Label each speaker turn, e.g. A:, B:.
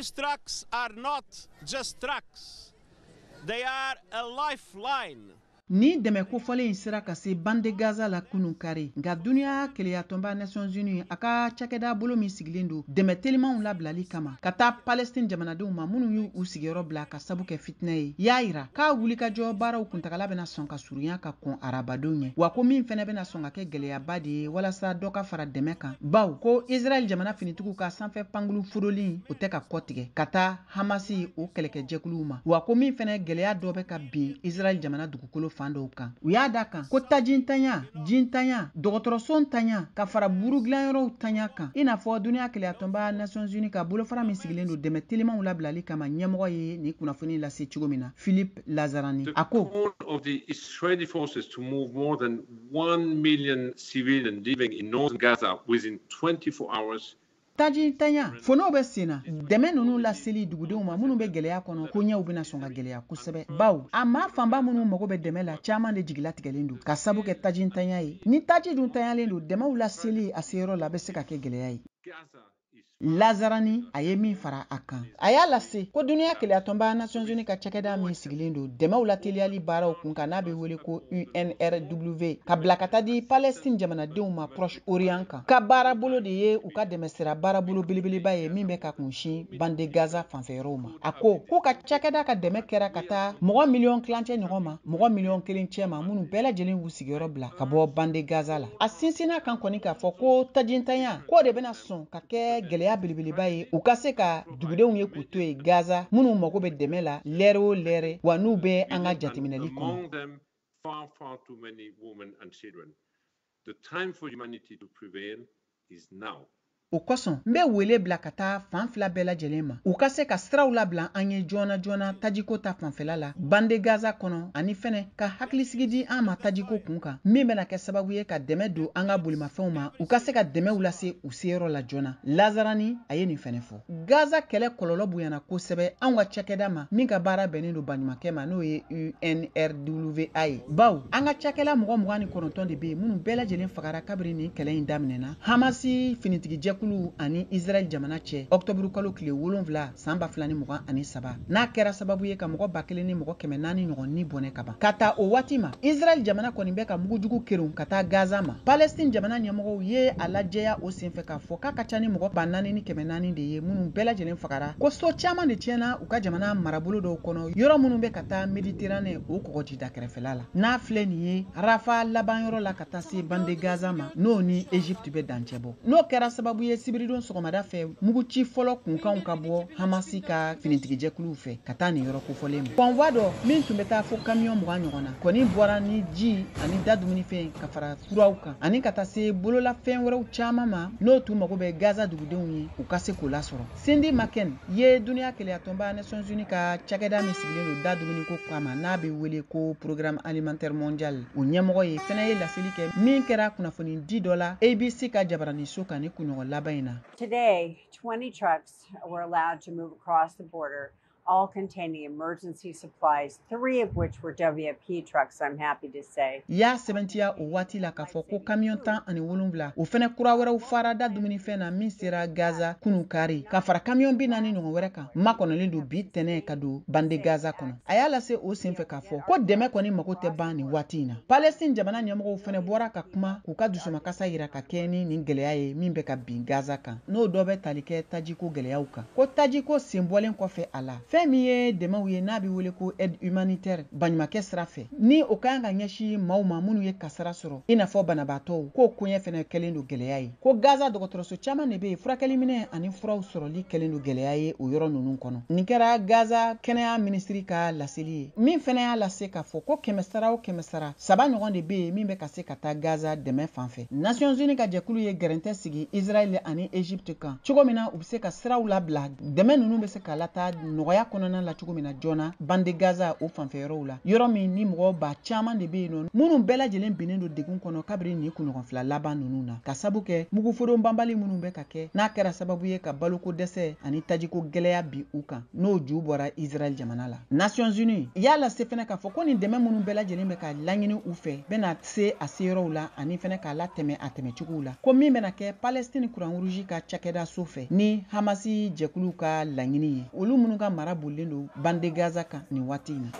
A: These trucks are not just trucks. They are a lifeline.
B: Ni dɛmɛ kofɔlen sera ka se bande Gaza la kunun kari nka Duniya Kelenyatɔnba Nations Unies a ka cakɛda bolo min sigilen don dɛmɛ telimanw labilali kama ka taa Palestina jamanadenw ma minnu y'u sigiyɔrɔ bila ka sabu kɛ fitinɛ ye y'a yira k'a wulikajɔ baaraw kuntagala bɛna sɔn ka surunya ka kɔn arabadenw ɲɛ wa ko min fɛnɛ bɛna sɔn ka kɛ gɛlɛyaba de ye walasa dɔ ka fara dɛmɛ kan baw ko Israɛl jamana finitigiw ka sanfɛ pangulu fodoli o tɛ ka kɔtigɛ ka taa Hamas o kɛlɛcɛw ma wa ko min fɛnɛ gɛlɛya dɔ bɛ ka bin Israɛl jamana dugukolo fan dɔw kan u y'a da kan ko tajintanya jintanya dɔgɔtɔrɔso tanya ka fara buru dilanyɔrɔw tanya kan i n'a fɔ Duniya Kelenyatɔnba Nations Unies ka bolofara min sigilen don dɛmɛ telimanw labilali kama ɲɛmɔgɔ ye ni kunnafoni lase cogo min na Philippe Lazarani a ko
C: of the Israeli forces to move more than 1 million civilians living in northern Gaza within 24 hours.
B: tajintanya fonow bɛ senna dɛmɛ nunu laseli dugudenw ma minnu bɛ gɛlɛya kɔnɔ ko ɲɛw bɛna sɔn ka gɛlɛya kosɛbɛ baw a ma fanba minnu mago bɛ dɛmɛ la caman de jigilatigɛlen don ka sabu kɛ tajintanya ye ni taji dun tanyalen don dɛmɛw laseli a seyɔrɔ la bɛ se ka kɛ gɛlɛya ye Lazarani a ye min fara a kan a y'a lase ko Duniya Kelenyatɔnba Nations Unies ka cakɛda min sigilen don dɛmɛw lateliyali baaraw kun kan n'a bɛ wele ko UNRW ka bila ka taa di Palestina jamanadenw ma Proche Orient kan ka baara bolo de ye u ka dɛmɛ sira baara bolo belebeleba ye min bɛ ka kunsin bande Gaza fanfɛyɔrɔw ma a ko k'u ka cakɛda ka dɛmɛ kɛra ka taa mɔgɔ miliyɔn kilancɛ ɲɔgɔn ma mɔgɔ miliyɔn kelen cɛ ma minnu bɛɛ lajɛlen y'u sigiyɔrɔ bila ka bɔ bande Gaza la a sinsinna kan kɔni k'a fɔ ko tajintanya k'o de bɛna sɔn ka kɛ gɛlɛya belebeleba ye u ka se ka dugudenw ye k'u to yen Gaza minnu mago bɛ dɛmɛ la lɛre o lɛre wa n'u bɛ an ka jateminɛli kɔnɔ.
C: Far too many women and children. The time for humanity to prevail is now.
B: O kosɔn n bɛ wele bila ka taa fan fila bɛɛ lajɛlen ma u ka se ka siraw labila an ye joona joona tajiko ta fanfɛla la bande Gaza kɔnɔ ani fɛnɛ ka hakilisigi di an ma tajiko kun kan min bɛna kɛ sababu ye ka dɛmɛ don an ka bolimafɛnw ma u ka se ka dɛmɛw lase u seyɔrɔ la joona Lazarani a ye nin fɛnɛ fɔ Gaza kɛlɛ kɔlɔlɔ bonyana kosɛbɛ an ka cakɛda ma min ka baara bɛnnen don baɲumankɛ ma n'o ye UNRWA ye baw an ka cakɛla mɔgɔ 29 de bɛ yen minnu bɛɛ lajɛlen fagara kabiri nin kɛlɛ in daminɛna Hamas finitigijɛkulu ani Israɛl jamana cɛ Octobre kalo tile 7 san 2023 n'a kɛra sababu ye ka mɔgɔ 1000 ni mɔgɔ 400 ɲɔgɔn ni bɔnɛ ka ban ka taa o waati ma Israɛl jamana kɔni bɛ ka mugujugu kerun ka taa Gaza ma Palestina jamana ɲɛmɔgɔw ye a lajɛya o senfɛ k'a fɔ k'a ka ca ni mɔgɔ 400 ni 400 de ye minnu bɛɛ lajɛlen fagara ko so caman de tiɲɛna u ka jamana marabolo dɔw kɔnɔ yɔrɔ minnu bɛ ka taa Méditerranée o kɔgɔjida kɛrɛfɛla la n'a filɛ nin ye Rafa laban yɔrɔ la ka taa se bande Gaza ma n'o ni Egypte bɛ dancɛ bɔ n'o kɛra sababu ye sibiridon sɔgɔmada fɛ muguci fɔlɔ kunkanw ka bɔ Hamasi ka finitigijɛkuluw fɛ ka taa nin yɔrɔ kofɔlen ma kɔnwa dɔ min tun bɛ taa fo kamiyon 20 ɲɔgɔn na kɔni bɔra ni ji ani da dumunifɛn ka fara kuraw kan ani ka taa se bololafɛn wɛrɛw caman ma n'o tun mago bɛ Gaza dugudenw ye u ka se k'o lasɔrɔ Cindy McCain ye Duniya Kelenyatɔnba Nations Unies ka cakɛda min sigilen don da dumuniko kama n'a bɛ wele ko Programme Alimentaire Mondial o ɲɛmɔgɔ ye fɛnɛ ye laseli kɛ min kɛra kunnafoni di dɔ la ABC ka jabarani so kan ni kunɲɔgɔn laban in na.
D: Today, 20 trucks were allowed to move across the border, all containing emergency supplies, 3 of which were WFP trucks, I'm happy to say.
B: Ya sɛbɛntiya o waati la k'a fɔ ko kamiyon 17 o fɛnɛ kura wɛrɛw fara da dumunifɛn na min sera Gaza kunun kari ka fara kamiyon 40 ɲɔgɔn wɛrɛ kan makɔnɔlen don bi tɛnɛ ka don bande Gaza kɔnɔ a y'a lase o senfɛ k'a fɔ ko dɛmɛ kɔni mago tɛ ban nin waati in na Palestine jamana ɲɛmɔgɔw fɛnɛ bɔra ka kuma k'u ka dusumakasa yira ka kɛ ni nin gɛlɛya ye min bɛ ka bin Gaza kan n'o dɔ bɛ tali kɛ tajiko gɛlɛyaw kan ko tajiko senbɔlen kɔfɛ a la fɛn min ye dɛmɛw ye n'a bɛ wele ko aide humanitaire baɲumankɛ sira fɛ ni o ka kan ka ɲɛsin maaw ma minnu ye kasara sɔrɔ i n'a fɔ banabaatɔw k'o koɲɛ fɛnɛ kɛlen don gɛlɛya ye ko Gaza dɔgɔtɔrɔso caman de bɛ yen furakɛli minɛ ani furaw sɔrɔli kɛlen don gɛlɛya ye o yɔrɔ ninnu kɔnɔ nin kɛra Gaza kɛnɛya minisiri ka laseli ye min fɛnɛ y'a lase k'a fɔ ko 100 o 100 3 ɲɔgɔn de bɛ yen min bɛ ka se ka taa Gaza dɛmɛ fanfɛ Nations Unies ka jɛkulu ye gɛrɛntɛ sigi Israɛl ani Egypte kan cogo min na u bɛ se ka siraw labila dɛmɛ ninnu bɛ se ka lataa nɔgɔya y'a kɔnɔna la cogo min na joona bande Gaza o fanfɛ yɔrɔw la yɔrɔ min ni mɔgɔ ba caman de bɛ yen nɔ minnu bɛɛ lajɛlen binnen don degun kɔnɔ kabiri ni kunɲɔgɔn fila laban ninnu na ka sabu kɛ muguforo banbali minnu bɛ ka kɛ n'a kɛra sababu ye ka baloko dɛsɛ ani tajiko gɛlɛya bi u kan n'o ju bɔra Israɛl jamana la. Nations Unies y'a lase fɛnɛ k'a fɔ ko nin dɛmɛ minnu bɛɛ lajɛlen bɛ ka laɲini u fɛ bɛna se a seyɔrɔw la ani fɛnɛ k'a latɛmɛ a tɛmɛcogow la ko min bɛna kɛ Palestine kuran rouge ka cakɛda so fɛ ni Hamas jɛkulu ka laɲini ye olu minnu ka mara bolilen don bande Gaza kan nin waati in na.